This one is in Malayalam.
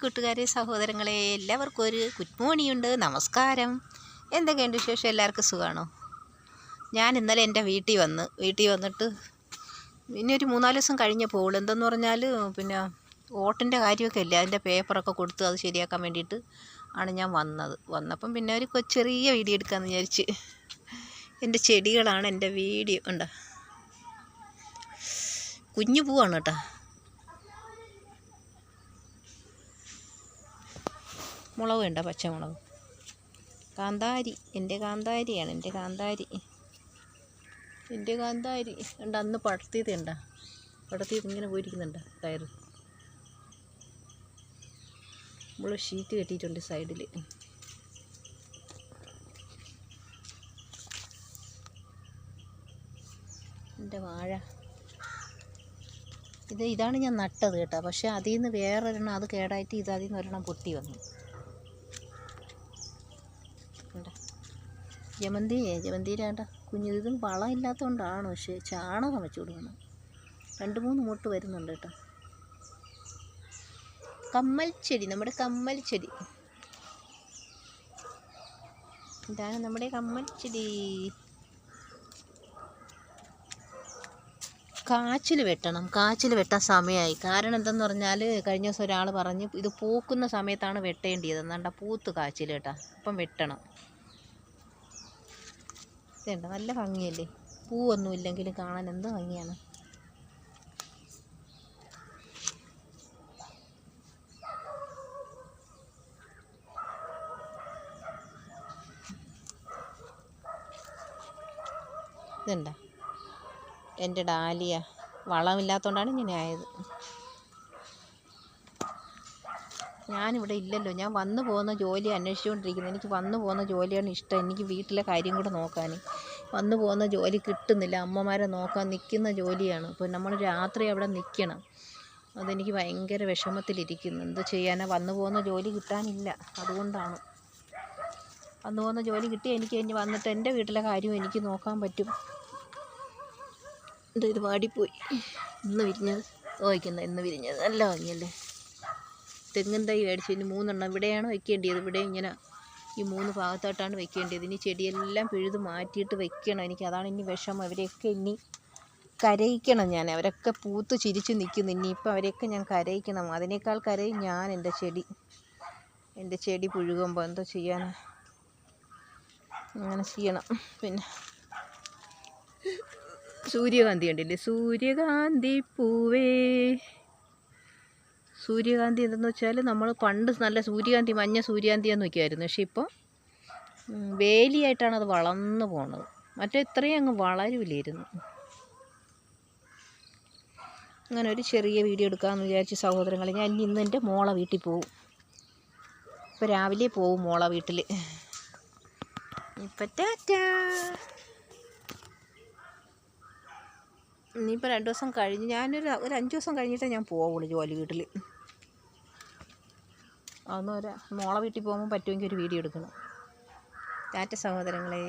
കൂട്ടുകാരെ സഹോദരങ്ങളെ എല്ലാവർക്കും ഒരു ഗുഡ് മോർണിംഗ് ഉണ്ട്. നമസ്കാരം. എന്തൊക്കെയുണ്ട് വിശേഷം? എല്ലാവർക്കും സുഖമാണോ? ഞാൻ ഇന്നലെ എൻ്റെ വീട്ടിൽ വന്നിട്ട് പിന്നെ ഒരു 3-4 ദിവസം കഴിഞ്ഞേ പോകുള്ളൂ. എന്തെന്ന് പറഞ്ഞാൽ പിന്നെ വോട്ടിൻ്റെ കാര്യമൊക്കെ ഇല്ല, അതിൻ്റെ പേപ്പറൊക്കെ കൊടുത്ത് അത് ശരിയാക്കാൻ വേണ്ടിയിട്ട് ആണ് ഞാൻ വന്നപ്പം പിന്നെ ഒരു ചെറിയ വീഡിയോ എടുക്കാമെന്ന് വിചാരിച്ച്. എൻ്റെ ചെടികളാണ് എൻ്റെ വീഡിയോ. ഉണ്ടോ, കുഞ്ഞു പൂവാണ് കേട്ടോ. മുളക് വേണ്ട, പച്ചമുളക്, കാന്താരി. എൻ്റെ കാന്താരിയാണ്, എൻ്റെ കാന്താരി ഉണ്ട്. അന്ന് പടർത്തിയത് ഇങ്ങനെ പോയിരിക്കുന്നുണ്ട് ടയറ്. നമ്മൾ ഷീറ്റ് കെട്ടിയിട്ടുണ്ട് സൈഡിൽ. എൻ്റെ വാഴ ഇതാണ് ഞാൻ നട്ടത് കേട്ടോ. പക്ഷേ അതിൽ നിന്ന് വേറൊരെണ്ണം അത് കേടായിട്ട് അതിൽ നിന്ന് ഒരെണ്ണം പൊട്ടി വന്നു. ജമന്തിയിലാണ്ട കുഞ്ഞിതും വളം ഇല്ലാത്തതുകൊണ്ടാണ്. പക്ഷേ ചാണകം വെച്ച് കൊടുക്കണം. 2-3 മുട്ട് വരുന്നുണ്ട് കേട്ടോ. കമ്മൽ ചെടി, നമ്മുടെ കമ്മൽ ചെടി ഇതാണ് നമ്മുടെ കമ്മൽ ചെടി. കാച്ചിൽ വെട്ടാൻ സമയമായി. കാരണം എന്തെന്ന് പറഞ്ഞാൽ കഴിഞ്ഞ ദിവസം ഒരാൾ പറഞ്ഞ് ഇത് പൂക്കുന്ന സമയത്താണ് വെട്ടേണ്ടത്. എന്നാണ്ട പൂത്ത് കാച്ചിൽ കേട്ടോ. അപ്പം വെട്ടണം. ഇതുണ്ട്, നല്ല ഭംഗിയല്ലേ? പൂവൊന്നും ഇല്ലെങ്കിലും കാണാൻ എന്ത് ഭംഗിയാണ്. ഇതുണ്ട എൻ്റെ ഡാലിയ. വളമില്ലാത്തതുകൊണ്ടാണ് ഇങ്ങനെ ആയത്. ഞാനിവിടെ ഇല്ലല്ലോ, ഞാൻ വന്നു പോകുന്ന ജോലി അന്വേഷിച്ചുകൊണ്ടിരിക്കുന്നത്. എനിക്ക് വന്നു പോകുന്ന ജോലിയാണ് ഇഷ്ടം. എനിക്ക് വീട്ടിലെ കാര്യം കൂടെ നോക്കാൻ. വന്നു പോകുന്ന ജോലി കിട്ടുന്നില്ല. അമ്മമാരെ നോക്കാൻ നിൽക്കുന്ന ജോലിയാണ്. അപ്പോൾ നമ്മൾ രാത്രി അവിടെ നിൽക്കണം. അതെനിക്ക് ഭയങ്കര വിഷമത്തിലിരിക്കുന്നു. എന്ത് ചെയ്യാനാ, വന്നു പോകുന്ന ജോലി കിട്ടാനില്ല. അതുകൊണ്ടാണ്. വന്നു പോകുന്ന ജോലി കിട്ടി എനിക്ക് ഇനി വന്നിട്ട് എൻ്റെ വീട്ടിലെ കാര്യവും എനിക്ക് നോക്കാൻ പറ്റും. ഇത് വാടിപ്പോയി. ഇന്ന് വിരിഞ്ഞത് നല്ല ഭംഗിയല്ലേ? തെങ്ങിൻ തൈ മേടിച്ച് ഇനി 3 എണ്ണം ഇവിടെയാണ് വെക്കേണ്ടത്. ഇവിടെ ഇങ്ങനെ ഈ 3 ഭാഗത്തായിട്ടാണ് വെക്കേണ്ടത്. ഇനി ചെടിയെല്ലാം പിഴുത് മാറ്റിയിട്ട് വെക്കണം. അതാണ് ഇനി വിഷമം. അവരെയൊക്കെ ഇനി കരയിക്കണം ഞാൻ. അവരൊക്കെ പൂത്ത് ചിരിച്ച് നിൽക്കുന്നു. ഇനിയിപ്പോൾ അവരെയൊക്കെ ഞാൻ കരയിക്കണം. അതിനേക്കാൾ കരയും ഞാൻ. എൻ്റെ ചെടി പുഴുകുമ്പോൾ എന്തോ ചെയ്യാനാ, അങ്ങനെ ചെയ്യണം. പിന്നെ സൂര്യകാന്തി കണ്ടില്ലേ? സൂര്യകാന്തി പൂവേ. സൂര്യകാന്തി എന്തെന്ന് വെച്ചാൽ നമ്മൾ പണ്ട് നല്ല സൂര്യകാന്തി, മഞ്ഞ സൂര്യകാന്തിയാന്ന് വയ്ക്കുമായിരുന്നു. പക്ഷെ ഇപ്പോൾ വേലിയായിട്ടാണ് അത് വളർന്നു പോണത്. മറ്റേ ഇത്രയും അങ്ങ് വളരില്ലായിരുന്നു. അങ്ങനെ ഒരു ചെറിയ വീഡിയോ എടുക്കാമെന്ന് വിചാരിച്ച് സഹോദരങ്ങളെ. ഞാൻ ഇന്ന് എൻ്റെ മോളെ വീട്ടിൽ പോവും. ഇപ്പോൾ രാവിലെ പോവും മോളെ വീട്ടിൽ. ഇപ്പം ടാറ്റാ. ഇനിയിപ്പോൾ 2 ദിവസം കഴിഞ്ഞ് ഒരു 5 ദിവസം കഴിഞ്ഞിട്ടേ ഞാൻ പോവുള്ളൂ ജോലി വീട്ടിൽ. മോളെ വീട്ടിൽ പോകുമ്പോൾ പറ്റുമെങ്കിൽ ഒരു വീഡിയോ എടുക്കണം. ടാറ്റ സഹോദരങ്ങളെ.